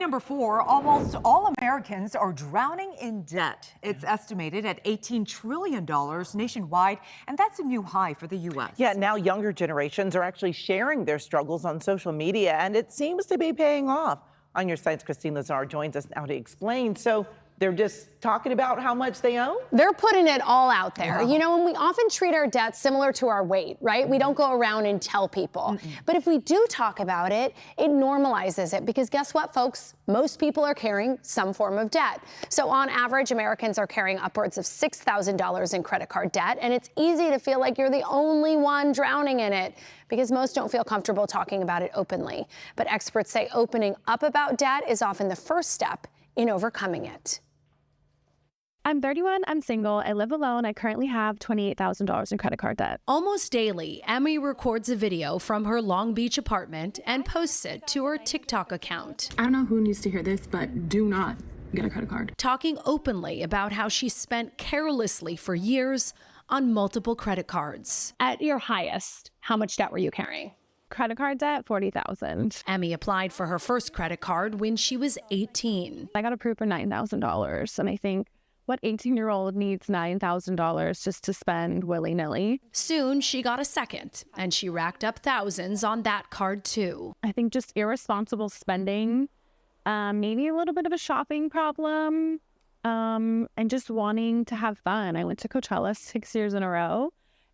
Number 4, almost all Americans are drowning in debt. It's estimated at $18 trillion nationwide, and that's a new high for the U.S. Yeah, now younger generations are actually sharing their struggles on social media, and it seems to be paying off. On Your Side's Christine Lazar joins us now to explain. So they're just talking about how much they owe? They're putting it all out there. Wow. You know, and we often treat our debt similar to our weight, right? We don't go around and tell people. But if we do talk about it, it normalizes it because guess what, folks? Most people are carrying some form of debt. So on average, Americans are carrying upwards of $6,000 in credit card debt, and it's easy to feel like you're the only one drowning in it because most don't feel comfortable talking about it openly. But experts say opening up about debt is often the first step in overcoming it. I'm 31, I'm single, I live alone, I currently have $28,000 in credit card debt. Almost daily, Emmy records a video from her Long Beach apartment and posts it to her TikTok account. I don't know who needs to hear this, but do not get a credit card. Talking openly about how she spent carelessly for years on multiple credit cards. At your highest, how much debt were you carrying? Credit card debt, $40,000. Emmy applied for her first credit card when she was 18. I got approved for $9,000, and I think, what 18-year-old needs $9,000 just to spend willy-nilly? Soon, she got a second, and she racked up thousands on that card, too. I think just irresponsible spending, maybe a little bit of a shopping problem, and just wanting to have fun. I went to Coachella 6 years in a row,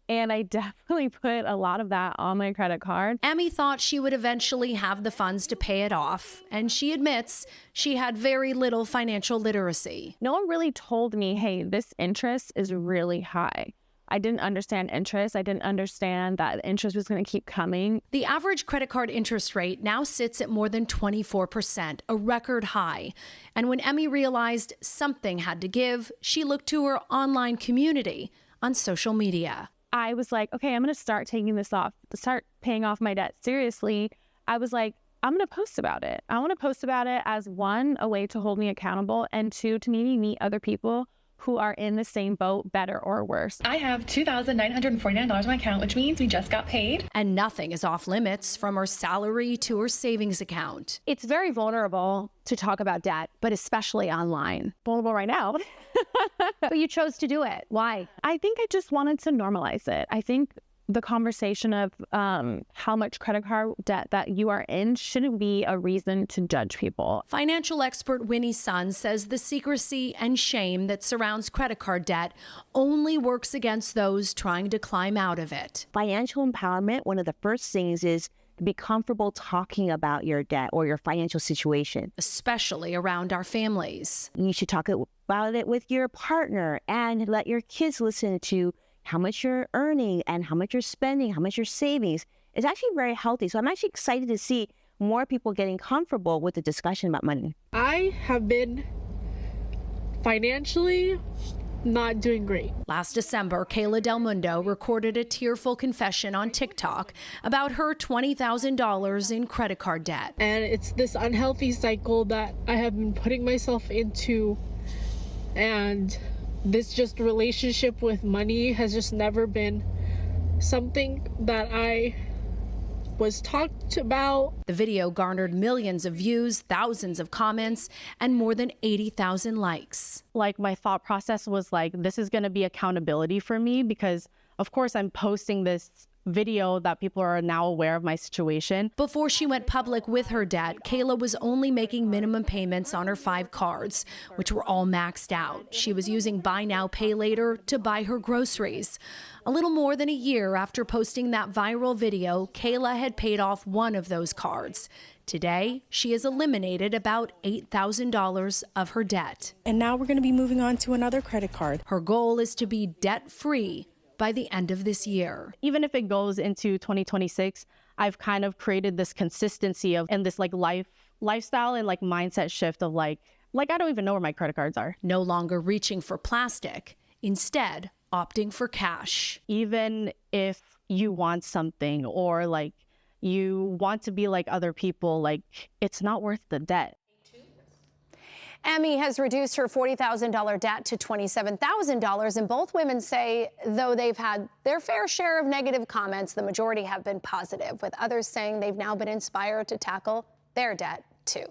and I definitely put a lot of that on my credit card. Emmy thought she would eventually have the funds to pay it off, and she admits she had very little financial literacy. No one really told me, hey, this interest is really high. I didn't understand interest. I didn't understand that interest was going to keep coming. The average credit card interest rate now sits at more than 24%, a record high. And when Emmy realized something had to give, she looked to her online community on social media. I was like, okay, I'm going to start taking this off, start paying off my debt seriously. I was like, I'm going to post about it. I want to post about it as one, a way to hold me accountable, and two, to maybe meet other people who are in the same boat, better or worse. I have $2,949 in my account, which means we just got paid. And nothing is off limits from her salary to her savings account. It's very vulnerable to talk about debt, but especially online. Vulnerable right now. But you chose to do it. Why? I think I just wanted to normalize it. I think the conversation of how much credit card debt that you are in shouldn't be a reason to judge people. Financial expert Winnie Sun says the secrecy and shame that surrounds credit card debt only works against those trying to climb out of it. Financial empowerment, one of the first things is to be comfortable talking about your debt or your financial situation. Especially around our families. You should talk about it with your partner and let your kids listen to how much you're earning and how much you're spending, how much you're savings. It's actually very healthy. So I'm actually excited to see more people getting comfortable with the discussion about money. I have been financially not doing great. Last December, Kayla Del Mundo recorded a tearful confession on TikTok about her $20,000 in credit card debt. And it's this unhealthy cycle that I have been putting myself into, and this just relationship with money has just never been something that I was talked about. The video garnered millions of views, thousands of comments, and more than 80,000 likes. Like, my thought process was like, this is going to be accountability for me because, of course, I'm posting this video that people are now aware of my situation. Before she went public with her debt, Kayla was only making minimum payments on her 5 cards, which were all maxed out. She was using Buy Now, Pay Later to buy her groceries. A little more than a year after posting that viral video, Kayla had paid off one of those cards. Today, she has eliminated about $8,000 of her debt. And now we're going to be moving on to another credit card. Her goal is to be debt-free by the end of this year. Even if it goes into 2026, I've kind of created this consistency of and this like lifestyle and like mindset shift of like I don't even know where my credit cards are. No longer reaching for plastic, instead opting for cash. Even if you want something or like you want to be like other people, like it's not worth the debt. Emmy has reduced her $40,000 debt to $27,000, and both women say, though they've had their fair share of negative comments, the majority have been positive, with others saying they've now been inspired to tackle their debt, too.